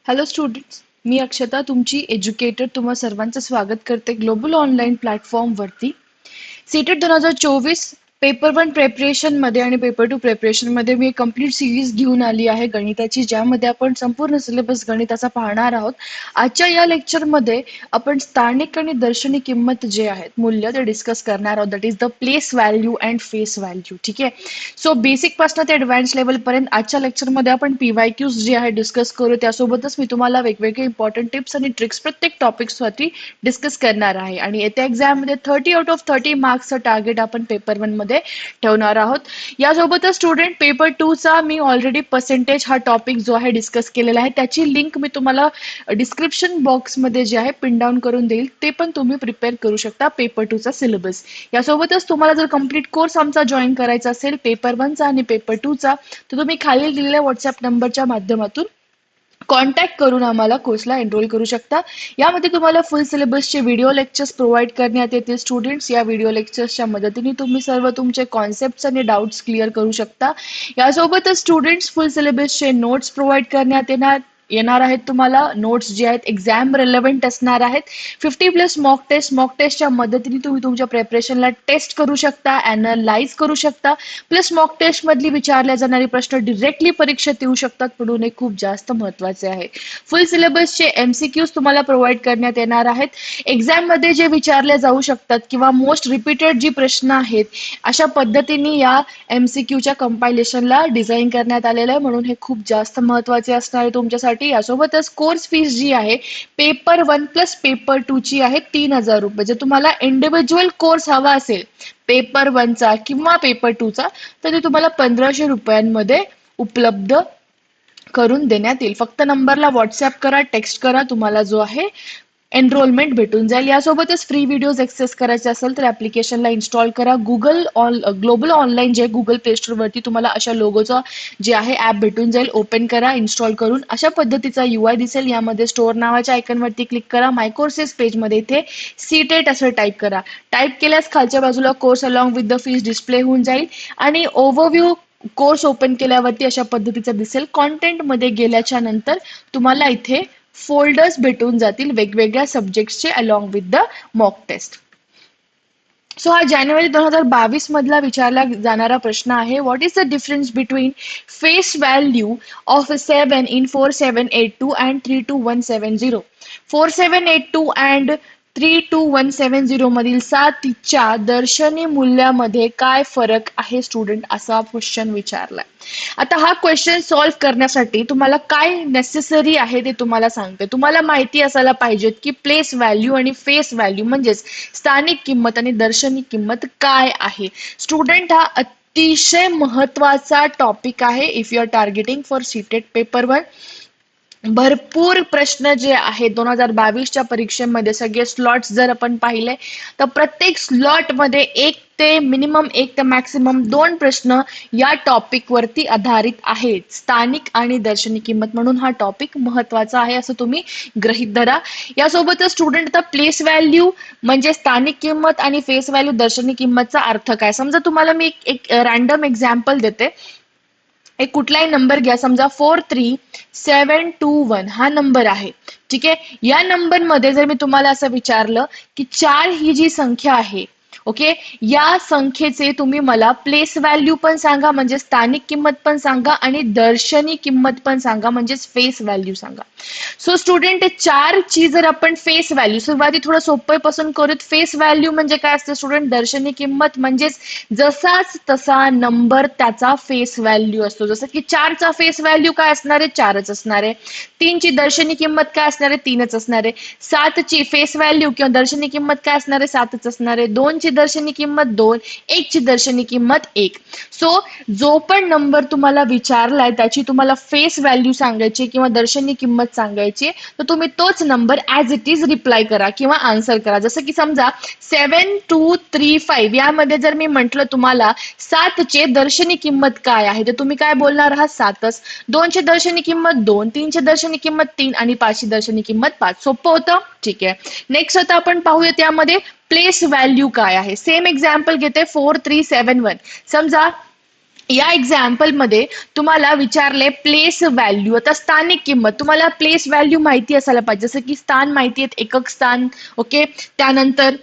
Hello students, मी अक्षता तुमची educator तुम्हा सर्वांचं स्वागत करते ग्लोबल ऑनलाईन प्लॅटफॉर्मवरती. सीटेट 2024 पेपर वन प्रेपरेशन मध्ये आणि पेपर टू प्रेपरेशन मध्ये मी कंप्लीट सिरीज घेऊन आली आहे गणिताची, ज्यामध्ये आपण संपूर्ण सिलेबस गणिताचा पाहणार आहोत. आजच्या या लेक्चरमध्ये आपण स्थानिक आणि दर्शनी किंमत जे आहेत मूल्य ते डिस्कस करणार आहोत. That is the place value and face value. ठीक आहे. सो बेसिक पासून ते ऍडव्हान्स लेवल पर्यंत आजच्या लेक्चरमध्ये आपण PYQs जे आहे डिस्कस करू. त्यासोबतच मी तुम्हाला वेगवेगळे इम्पॉर्टंट टिप्स आणि ट्रिक्स प्रत्येक टॉपिक्सवरती डिस्कस करणार आहे. आणि येत्या एक्झाममध्ये 30 आउट ऑफ 30 मार्क्सचं टार्गेट आपण पेपर वन मध्ये ठेवणार आहोत. यासोबतच स्टुडंट पेपर टू चा मी ऑलरेडी पर्सेंटेज हा टॉपिक जो आहे डिस्कस केलेला आहे. त्याची लिंक मी तुम्हाला डिस्क्रिप्शन बॉक्समध्ये जे आहे पिन डाऊन करून देईल. ते पण तुम्ही प्रिपेअर करू शकता पेपर टू चा सिलेबस. यासोबतच तुम्हाला जर कंप्लीट कोर्स आमचा जॉईन करायचा असेल पेपर वनचा आणि पेपर टू चा, तर तुम्ही खाली दिलेल्या व्हॉट्सअप नंबरच्या माध्यमातून कॉन्टॅक्ट करून आम्हाला कोर्सला एनरोल करू शकता. यामध्ये तुम्हाला फुल सिलेबसचे व्हिडिओ लेक्चर्स प्रोव्हाइड करण्यात येतील. स्टुडंट्स, या व्हिडिओ लेक्चर्सच्या मदतीने तुम्ही सर्व तुमचे कॉन्सेप्ट्स आणि डाऊट्स क्लिअर करू शकता. यासोबतच स्टुडंट्स फुल सिलेबसचे नोट्स प्रोव्हाइड करण्यात येणार आहेत. तुम्हाला नोट्स जे आहेत एक्झाम रेलेव्हंट असणार आहेत. 50+ मॉक टेस्टच्या मदतीने तुम्ही तुमच्या प्रिपरेशनला टेस्ट करू शकता, अॅनलाइज करू शकता. प्लस मॉक टेस्ट मधली विचारल्या जाणारे प्रश्न डिरेक्टली परीक्षेत येऊ शकतात, म्हणून हे खूप जास्त महत्वाचे आहे. फुल सिलेबसचे MCQs तुम्हाला प्रोव्हाइड करण्यात येणार आहेत. एक्झाम मध्ये जे विचारले जाऊ शकतात किंवा मोस्ट रिपीटेड जी प्रश्न आहेत, अशा पद्धतीने या MCQच्या कंपायलेशनला डिझाईन करण्यात आलेलं आहे, म्हणून हे खूप जास्त महत्वाचे असणार आहे तुमच्यासाठी. यासोबतच कोर्स फीस जी आहे paper one plus paper two ची आहे 3,000 रुपये. जर तुम्हाला इंडिव्हिज्युअल कोर्स हवा असेल पेपर वनचा किंवा पेपर टूचा, तर ते तुम्हाला 1,500 रुपयांमध्ये उपलब्ध करून देण्यात येईल. फक्त नंबरला व्हॉट्सअप करा, टेक्स्ट करा, तुम्हाला जो आहे एनरोलमेंट भेटून जाईल. यासोबतच फ्री व्हिडिओज ऍक्सेस करायचे असेल तर ऍप्लिकेशनला इन्स्टॉल करा. ग्लोबल ऑनलाईन जे गुगल प्ले स्टोर वरती तुम्हाला अशा लोगोचा जे आहे ऍप भेटून जाईल. ओपन करा, इन्स्टॉल करून अशा पद्धतीचा UI दिसेल. यामध्ये स्टोअर नावाच्या आयकॉनवरती क्लिक करा. माय कोर्सेस पेजमध्ये इथे सीटेट असं टाईप करा. टाईप केल्यास खालच्या बाजूला course along with the fees display होऊन जाईल आणि ओव्हरव्ह्यू कोर्स ओपन केल्यावरती अशा पद्धतीचा दिसेल. कॉन्टेंट मध्ये गेल्याच्या नंतर तुम्हाला इथे फोल्डर्स भेटून जातील वेगवेगळ्या सब्जेक्ट्सचे along with the mock test. So हा जानेवारी 2022 मधला विचारला जाणारा प्रश्न आहे. What is the difference between face value of 7 in 4782 and 32170? 4782 and 32170 मधील 7च्या दर्शनी मूल्यामध्ये काय फरक आहे स्टुडंट, असा क्वेश्चन विचारलाय. आता हा क्वेश्चन सॉल्व्ह करण्यासाठी तुम्हाला काय नेसेसरी आहे ते तुम्हाला सांगते. तुम्हाला माहिती असायला पाहिजे की प्लेस व्हॅल्यू आणि फेस व्हॅल्यू म्हणजेच स्थानिक किंमत आणि दर्शनी किंमत काय आहे. स्टुडंट, हा अतिशय महत्वाचा टॉपिक आहे if you are targeting for CTET paper one. भरपूर प्रश्न जे आहेत 2022च्या परीक्षेमध्ये, सगळे स्लॉट्स जर आपण पाहिले तर प्रत्येक स्लॉट मध्ये एक ते मॅक्सिमम 2 प्रश्न या टॉपिक वरती आधारित आहेत, स्थानिक आणि दर्शनी किंमत. म्हणून हा टॉपिक महत्वाचा आहे असं तुम्ही गृहीत धरा. यासोबतच स्टुडंट, आता प्लेस व्हॅल्यू म्हणजे स्थानिक किंमत आणि फेस व्हॅल्यू दर्शनी किंमतचा अर्थ काय. समजा तुम्हाला मी एक रॅन्डम एक्झाम्पल देते. एक कुठलाही नंबर घ्या, समजा 43721 हा नंबर आहे. ठीक आहे. या नंबर मध्ये जर मी तुम्हाला असं विचारलं की 4 ही जी संख्या आहे, ओके, या संख्येचे तुम्ही मला प्लेस व्हॅल्यू पण सांगा म्हणजे स्थानिक किंमत पण सांगा आणि दर्शनी किंमत पण सांगा म्हणजेच फेस व्हॅल्यू सांगा. सो स्टुडंट, 4 ची जर आपण फेस व्हॅल्यू, सुरुवाती थोडं सोपं पासून करूत. फेस व्हॅल्यू म्हणजे काय असतं स्टुडंट? दर्शनी किंमत म्हणजेच जसाच तसा नंबर त्याचा फेस व्हॅल्यू असतो. जसं की 4 चा फेस व्हॅल्यू काय असणार आहे? 4च असणार आहे. 3 ची दर्शनी किंमत काय असणार आहे? 3च असणार आहे. 7 ची फेस व्हॅल्यू किंवा दर्शनी किंमत काय असणार आहे? 7च असणार आहे. 2 ची दर्शनी किंमत 2, 1 ची दर्शनी किंमत 1. सो जो पण नंबर तुम्हाला विचारलाय त्याची तुम्हाला फेस व्हॅल्यू सांगायची किंवा दर्शनी किंमत सांगायची, तर तुम्ही तोच number as it is reply करा किंवा आन्सर करा. जसं की समजा 7235 यामध्ये जर मी म्हटलं तुम्हाला 7 चे दर्शनी किंमत काय आहे, तर तुम्ही काय बोलणार आहात? 7च. 2 ची दर्शनी किंमत 2, 3 ची दर्शनी किंमत 3 आणि 5 ची दर्शनी किंमत 5. सोपं होतं. ठीक आहे. नेक्स्ट आता आपण पाहूया त्यामध्ये प्लेस व्हॅल्यू काय आहे. सेम एक्झाम्पल घेते 4371. समजा या एक्झाम्पल मध्ये तुम्हाला विचारले प्लेस व्हॅल्यू. आता स्थानिक किंमत, तुम्हाला प्लेस व्हॅल्यू माहिती असायला पाहिजे, जसं की स्थान माहिती आहेत, एकक स्थान. ओके. त्यानंतर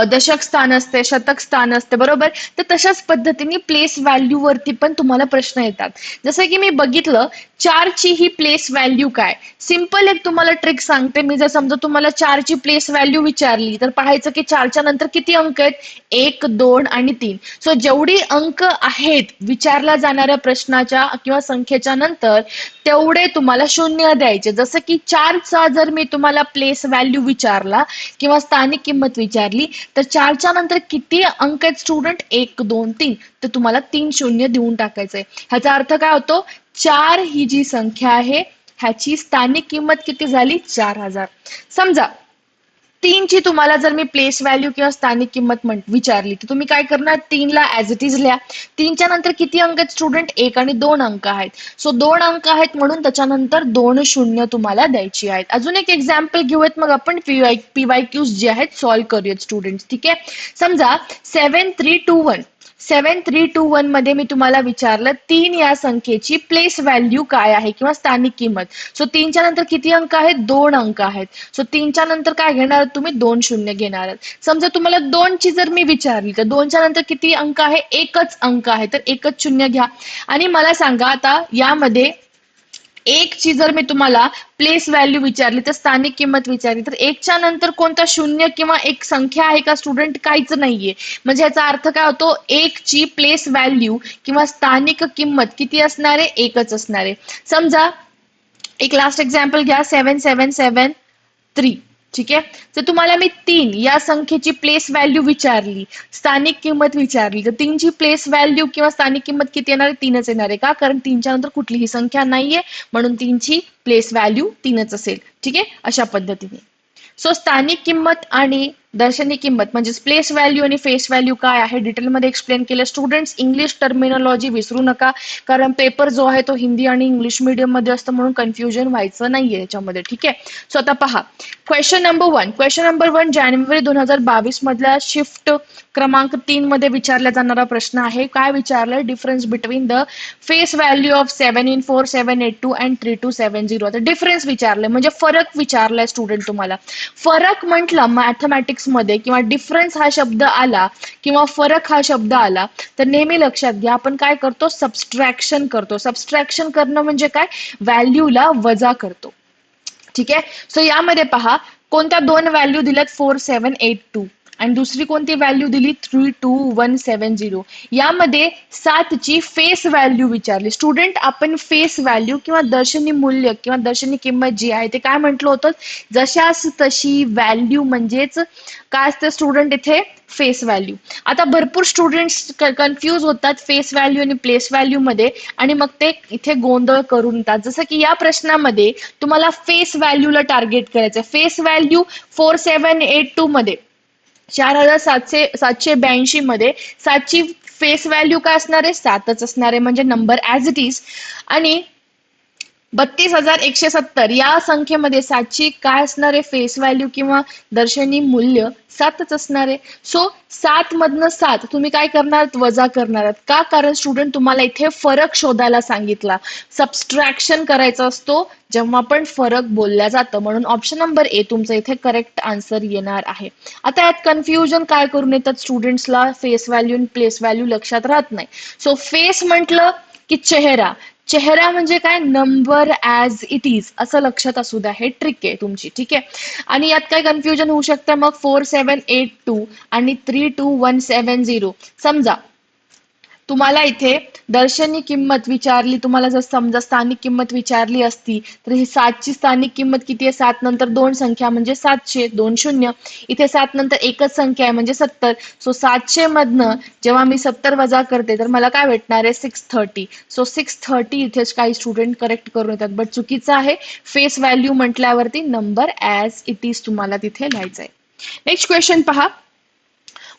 दशक स्थान असते, शतक स्थान असते, बरोबर. तर तशाच पद्धतीने प्लेस व्हॅल्यू वरती पण तुम्हाला प्रश्न येतात. जसं की मी बघितलं, चारची ही प्लेस व्हॅल्यू काय. सिंपल एक तुम्हाला ट्रिक सांगते मी. जर समजा तुम्हाला चारची प्लेस व्हॅल्यू विचारली तर पाहायचं की चारच्या नंतर किती अंक आहेत, 1, 2 आणि 3. सो जेवढी अंक आहेत विचारल्या जाणाऱ्या प्रश्नाच्या किंवा संख्येच्या नंतर, तेवढे तुम्हाला शून्य द्यायचे. जसं की चारचा जर मी तुम्हाला प्लेस व्हॅल्यू विचारला किंवा स्थानिक किंमत विचारली, तर चारच्या नंतर किती अंक आहेत स्टुडंट, 1, 2, 3, तर तुम्हाला 3 शून्य देऊन टाकायचंय. ह्याचा अर्थ काय होतो, चार ही जी संख्या आहे ह्याची स्थानिक किंमत किती झाली, 4000. समजा 3 ची तुम्हाला जर मी प्लेस व्हॅल्यू किंवा स्थानिक किंमत विचारली, तर तुम्ही काय करणार, 3 ला ऍज इट इज लिहा. 3च्या नंतर किती अंक आहेत स्टुडंट, 1 आणि 2 अंक आहेत. सो 2 अंक आहेत म्हणून त्याच्यानंतर 2 शून्य तुम्हाला द्यायची आहेत. अजून एक एक्झाम्पल घेऊयात, मग आपण पीवायक्यूज जे आहेत सॉल्व्ह करूयात स्टुडंट. ठीक आहे. समजा 7321 7321 मध्ये मी तुम्हाला विचारलं 3 या संख्येची प्लेस व्हॅल्यू काय आहे किंवा स्थानिक किंमत. सो 3च्या नंतर किती अंक आहेत, 2 अंक आहेत. सो 3च्या नंतर काय घेणार तुम्ही, 2 शून्य घेणार आहात. समजा तुम्हाला 2 ची जर मी विचारली तर 2च्या नंतर किती अंक आहे, एकच अंक आहे, तर एकच शून्य घ्या. आणि मला सांगा आता यामध्ये एक ची जर मी तुम्हाला प्लेस व्हॅल्यू विचारली तर स्थानिक किंमत विचारली, तर एकच्या नंतर कोणता शून्य किंवा एक संख्या आहे का स्टुडंट, काहीच नाहीये. म्हणजे याचा अर्थ काय होतो, एक ची प्लेस व्हॅल्यू किंवा स्थानिक किंमत किती असणार आहे, एकच असणार आहे. समजा एक लास्ट एक्झाम्पल घ्या, 7773. ठीक आहे. तर तुम्हाला मी 3 या संख्येची प्लेस व्हॅल्यू विचारली, स्थानिक किंमत विचारली, तर 3 ची प्लेस व्हॅल्यू किंवा स्थानिक किंमत किती येणार आहे, 3च येणार आहे. का, कारण 3च्या नंतर कुठलीही संख्या नाहीये म्हणून 3 ची प्लेस व्हॅल्यू 3च असेल. ठीक आहे. अशा पद्धतीने सो स्थानिक किंमत आणि दर्शनी किंमत म्हणजे प्लेस व्हॅल्यू आणि फेस व्हॅल्यू काय आहे डिटेलमध्ये एक्सप्लेन केलं. स्टुडंट्स इंग्लिश टर्मिनॉलॉजी विसरू नका, कारण पेपर जो आहे तो हिंदी आणि इंग्लिश मीडियम मध्ये असतो म्हणून कन्फ्युजन व्हायचं नाहीये याच्यामध्ये. ठीक आहे. सो आता पहा, क्वेश्चन नंबर 1 जानेवारी 2022 मधल्या शिफ्ट क्रमांक 3 मध्ये विचारला जाणारा प्रश्न आहे. काय विचारलंय, difference between the face value of 7 in 4 7 8 2 and 3 2 7 0. आता डिफरन्स विचारलंय म्हणजे फरक विचारलाय स्टुडंट तुम्हाला. फरक म्हटलं मॅथमॅटिक्स मध्ये किंवा डिफरन्स हा शब्द आला किंवा फरक हा शब्द आला तर नेहमी लक्षात घ्या आपण काय करतो, सबस्ट्रॅक्शन करतो. सबस्ट्रॅक्शन करणं म्हणजे काय, व्हॅल्यूला वजा करतो. ठीक आहे. सो यामध्ये पहा, कोणत्या दोन व्हॅल्यू दिल्यात, 4782 आणि दुसरी कोणती व्हॅल्यू दिली, 32170. यामध्ये 7 ची फेस व्हॅल्यू विचारली. स्टुडंट आपण फेस व्हॅल्यू किंवा दर्शनी मूल्य किंवा दर्शनी किंमत जी आहे ते काय म्हटलं होतं, जशास तशी व्हॅल्यू म्हणजेच काय असतं स्टुडंट इथे, फेस व्हॅल्यू. आता भरपूर स्टुडंट्स कन्फ्यूज होतात फेस व्हॅल्यू आणि प्लेस व्हॅल्यू मध्ये आणि मग ते इथे गोंधळ करून येतात. जसं की या प्रश्नामध्ये तुम्हाला फेस व्हॅल्यूला टार्गेट करायचं. फेस व्हॅल्यू 4782 मध्ये 4782 मध्ये 7ची फेस व्हॅल्यू काय असणार आहे, 7च असणार आहे म्हणजे नंबर ऍज इट इज. आणि 32170 या संख्येमध्ये 7ची काय असणार आहे, फेस व्हॅल्यू किंवा दर्शनी मूल्य 7च असणार आहे. सो 7 मधनं 7 तुम्ही काय करणार, वजा करणार आहात. का, कारण स्टुडंट तुम्हाला इथे फरक शोधायला सांगितला. सबस्ट्रॅक्शन करायचा असतो जेव्हा पण फरक बोलल्या जातं, म्हणून ऑप्शन नंबर ए तुमचं इथे करेक्ट आन्सर येणार आहे. आता यात कन्फ्युजन काय करून येतात स्टुडंट्सला, फेस व्हॅल्यू आणि प्लेस व्हॅल्यू लक्षात राहत नाही. सो फेस म्हटलं की चेहरा, चेहरा म्हणजे काय, नंबर ऍज इट इज असं लक्षात असू द्या. हे ट्रिक आहे तुमची. ठीक आहे. आणि यात काय कन्फ्युजन होऊ शकतं मग, 4782 आणि 32170. समजा तुम्हाला इथे दर्शनी किंमत विचारली, तुम्हाला जर समजा स्थानिक किंमत विचारली असती तर ही 7ची स्थानिक किंमत किती आहे, 7 नंतर 2 संख्या म्हणजे 700, 2 शून्य. इथे 7 नंतर एकच संख्या आहे म्हणजे 70. सो 700 मधनं जेव्हा मी 70 वजा करते तर मला काय भेटणार आहे, 630. सो 630 इथेच काही स्टुडंट करेक्ट करून येतात, बट चुकीचं आहे. फेस व्हॅल्यू म्हटल्यावरती नंबर ऍज इट इज तुम्हाला तिथे लिहायचं आहे. नेक्स्ट क्वेश्चन पहा,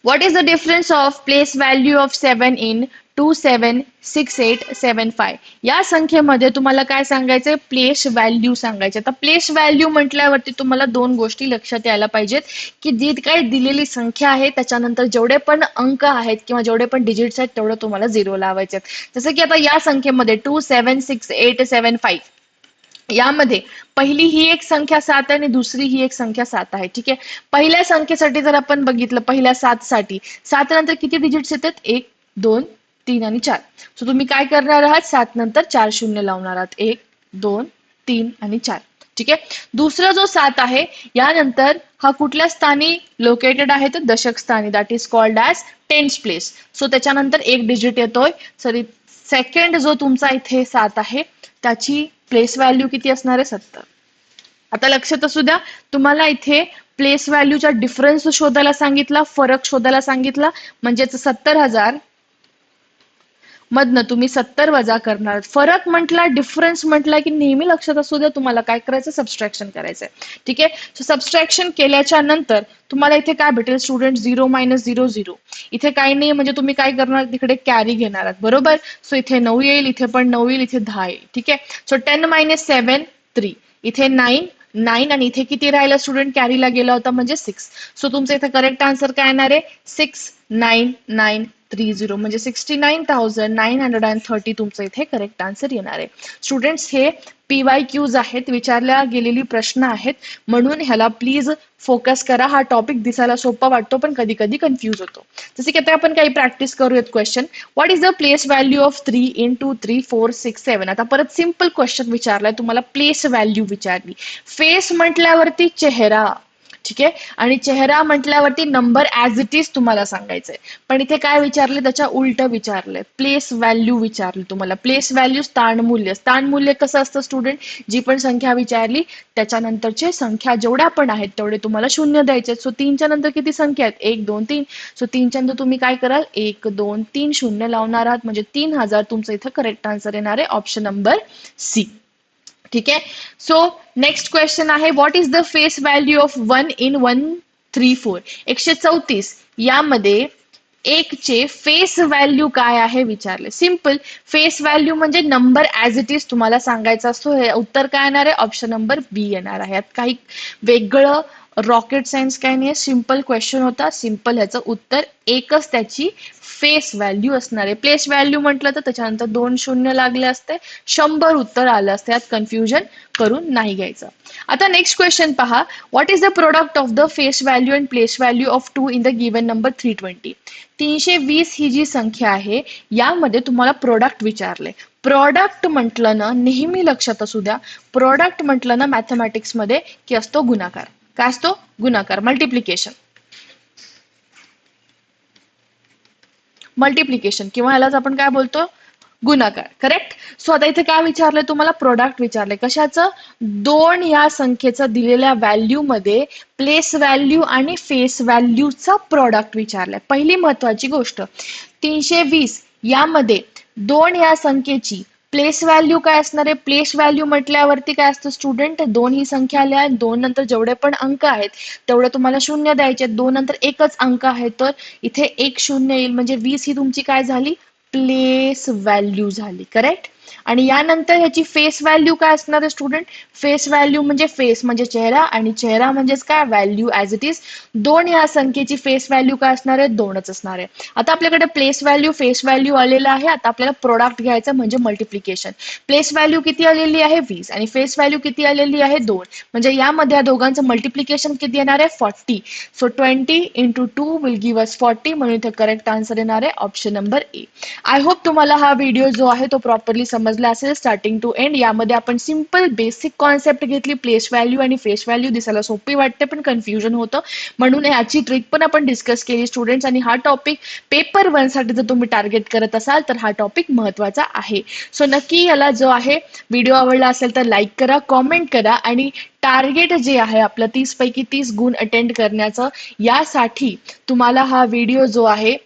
What is the difference of place value of 7 in 276875 या संख्येमध्ये तुम्हाला काय सांगायचंय, प्लेस व्हॅल्यू सांगायचे. आता प्लेस व्हॅल्यू म्हटल्यावरती तुम्हाला दोन गोष्टी लक्षात यायला पाहिजेत की जी काही दिलेली संख्या आहे त्याच्यानंतर जेवढे पण अंक आहेत किंवा जेवढे पण डिजिट्स आहेत तेवढं तुम्हाला झिरो लावायचे आहेत. जसं की आता या संख्येमध्ये 276875 यामध्ये पहिली ही एक संख्या 7 आहे आणि दुसरी ही एक संख्या 7 आहे. ठीक आहे, पहिल्या संख्येसाठी जर आपण बघितलं, पहिल्या 7 साठी 7 नंतर किती डिजिट्स येतात, 1 2 3 आणि 4. सो तुम्ही काय करणार आहात, 7 नंतर 4 शून्य लावणार आहात, 1 2 3 आणि 4. ठीक आहे, दुसरा जो 7 आहे यानंतर हा कुठल्या स्थानी लोकेटेड आहे, तर दशक स्थानी, that is called as tense place. So त्याच्यानंतर एक डिजिट येतोय. सॉरी, सेकंड जो तुमचा इथे 7 आहे त्याची प्लेस व्हॅल्यू किती असणार आहे, 70. आता लक्षात असू द्या, तुम्हाला इथे प्लेस व्हॅल्यूचा डिफरन्स शोधायला सांगितला, फरक शोधायला सांगितला, म्हणजेच 70,000 मधनं तुम्ही 70 वजा करणार. फरक म्हटला, डिफरन्स म्हटला की नेहमी लक्षात असू द्या तुम्हाला काय करायचं, सबस्ट्रॅक्शन करायचंय. ठीक आहे, सो सबस्ट्रॅक्शन केल्याच्या नंतर तुम्हाला इथे काय भेटेल स्टुडंट, 0 - 0 0. इथे काही नाही, म्हणजे तुम्ही काय करणार, तिकडे कॅरी घेणार आहात, बरोबर. सो इथे 9 येईल, इथे पण 9 येईल, इथे 10 येईल. ठीक आहे, सो 10 - 7 3, इथे 9 9 आणि इथे किती राहिला स्टुडंट, कॅरीला गेला होता म्हणजे 6. सो तुमचं इथे करेक्ट आन्सर काय येणार आहे, 69,930, म्हणजे 69,930 तुमचं इथे करेक्ट आन्सर येणार आहे. स्टुडंट्स, हे PYQs आहेत, विचारल्या गेलेली प्रश्न आहेत, म्हणून ह्याला प्लीज फोकस करा. हा टॉपिक दिसायला सोपा वाटतो पण कधी कधी कन्फ्यूज होतो. जसे की आता आपण काही प्रॅक्टिस करूयात. Question, what is the place value of 3 × 3 4 6 7. आता परत सिम्पल क्वेश्चन विचारलाय तुम्हाला, प्लेस व्हॅल्यू विचारली. फेस म्हटल्यावरती चेहरा, ठीक आहे, आणि चेहरा म्हटल्यावरती नंबर ॲज इट इज तुम्हाला सांगायचंय. पण इथे काय विचारले, त्याच्या उलट विचारलंय, प्लेस व्हॅल्यू विचारली तुम्हाला. प्लेस व्हॅल्यू स्थान मूल्य. स्थान मूल्य कसं असतं स्टुडंट, जी पण संख्या विचारली त्याच्यानंतरचे संख्या जेवढ्या पण आहेत तेवढे तुम्हाला शून्य द्यायचे. सो 3च्या नंतर किती संख्या आहेत, 1 2 3. सो 3च्या नंतर तुम्ही काय कराल, 1 2 3 शून्य लावणार आहात, म्हणजे 3000 तुमचं इथं करेक्ट आन्सर येणार आहे, ऑप्शन नंबर सी. ठीक आहे, सो नेक्स्ट क्वेश्चन आहे, what is the face value of 1 in 134. 134 यामध्ये एकचे फेस व्हॅल्यू काय आहे विचारले. सिम्पल, फेस व्हॅल्यू म्हणजे नंबर ॲज इट इज तुम्हाला सांगायचा असतो. हे उत्तर काय येणार आहे, ऑप्शन नंबर बी येणार आहे. यात काही वेगळं रॉकेट सायन्स काय नाही, सिम्पल क्वेश्चन होता, सिम्पल. ह्याचं उत्तर एकच त्याची फेस व्हॅल्यू असणार आहे. प्लेस व्हॅल्यू म्हटलं तर त्याच्यानंतर 2 शून्य लागले असते, 100 उत्तर आलं असते. यात कन्फ्युजन करून नाही घ्यायचं. आता नेक्स्ट क्वेश्चन पहा, what is the product of the face value and place value of 2 in the given number 320. 320 ही जी संख्या आहे यामध्ये तुम्हाला प्रोडक्ट विचारले. प्रोडक्ट म्हटलं ना, नेहमी लक्षात असू द्या, प्रोडक्ट म्हटलं ना मॅथमॅटिक्स मध्ये की असतो गुणाकार. काय असतो, गुणाकार, मल्टिप्लिकेशन. मल्टिप्लिकेशन किंवा ह्यालाच आपण काय बोलतो, गुणाकार. करेक्ट. सो आता इथे काय विचारलंय तुम्हाला, प्रोडक्ट विचारलंय. कशाचं, 2 ह्या संख्येचं दिलेल्या व्हॅल्यू मध्ये प्लेस व्हॅल्यू आणि फेस व्हॅल्यूचा प्रोडक्ट विचारलाय. पहिली महत्वाची गोष्ट, 320 यामध्ये 2 ह्या संख्येची प्लेस व्हॅल्यू काय असणार आहे. प्लेस व्हॅल्यू म्हटल्यावरती काय असतं स्टुडंट, 2 ही संख्या आल्या, 2 नंतर जेवढे पण अंक आहेत तेवढे तुम्हाला शून्य द्यायचे. 2 नंतर एकच अंक आहे, तर इथे 1 शून्य येईल, म्हणजे 20 ही तुमची काय झाली, प्लेस व्हॅल्यू झाली. करेक्ट. आणि यानंतर ह्याची फेस व्हॅल्यू काय असणार आहे स्टुडंट, फेस व्हॅल्यू म्हणजे फेस म्हणजे चेहरा, आणि चेहरा म्हणजेच काय, व्हॅल्यू ॲज इट इज. 2 ह्या संख्येची फेस व्हॅल्यू काय असणार आहे, 2च असणार आहे. आता आपल्याकडे प्लेस व्हॅल्यू, फेस व्हॅल्यू आलेलं आहे. आता आपल्याला प्रोडक्ट घ्यायचं म्हणजे मल्टिप्लिकेशन. प्लेस व्हॅल्यू किती आलेली आहे, 20, आणि फेस व्हॅल्यू किती आलेली आहे, 2. म्हणजे यामध्ये या दोघांचं मल्टिप्लिकेशन किती येणार आहे, 40. सो 20 × 2 विल गिव्ह अस 40, म्हणून इथे करेक्ट आन्सर येणार आहे, option number A. I hope तुम्हाला हा व्हिडिओ जो आहे तो प्रॉपरली समजला असेल, स्टार्टिंग टू एंड. यामध्ये आपण सिम्पल बेसिक कॉन्सेप्ट घेतली. प्लेस व्हॅल्यू आणि फेस व्हॅल्यू दिसायला सोपी वाटते पण कन्फ्युजन होतं, म्हणून याची ट्रिक पण आपण डिस्कस केली स्टुडंट्स. आणि हा टॉपिक पेपर 1 साठी जर तुम्ही टार्गेट करत असाल तर हा टॉपिक महत्वाचा आहे. सो नक्की याला जो आहे व्हिडिओ आवडला असेल तर लाईक करा, कॉमेंट करा, आणि टार्गेट जे आहे आपलं 30 पैकी 30 गुण अटेंड करण्याचं, यासाठी तुम्हाला हा व्हिडिओ जो आहे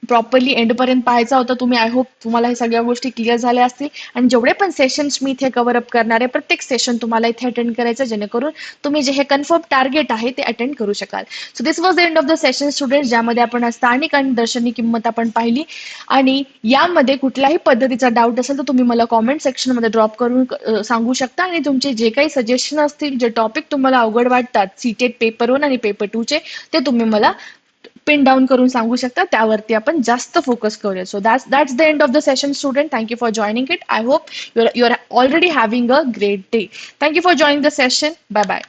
प्रॉपरली एंडपर्यंत पाहायचा होता तुम्ही. आय होप तुम्हाला हे सगळ्या गोष्टी क्लिअर झाल्या असतील. आणि जेवढे पण सेशन्स मी इथे कव्हर अप करणार आहे, प्रत्येक सेशन तुम्हाला इथे अटेंड करायचं, जेणेकरून तुम्ही जे हे कन्फर्म टार्गेट आहे ते अटेंड करू शकाल. So this was the end of the session student, ज्यामध्ये आपण स्थानिक आणि दर्शनी किंमत आपण पाहिली. आणि यामध्ये कुठल्याही पद्धतीचा डाऊट असेल तर तुम्ही मला कॉमेंट सेक्शनमध्ये ड्रॉप करून सांगू शकता. आणि तुमचे जे काही सजेशन असतील, जे टॉपिक तुम्हाला अवघड वाटतात सीटेट पेपर 1 आणि पेपर 2 चे, ते तुम्ही मला पिन डाऊन करून सांगू शकता. त्यावरती आपण जास्त फोकस करूया. So that's the end of the session student. Thank you for joining it. I hope you are already having a great day. Thank you for joining the session. Bye bye.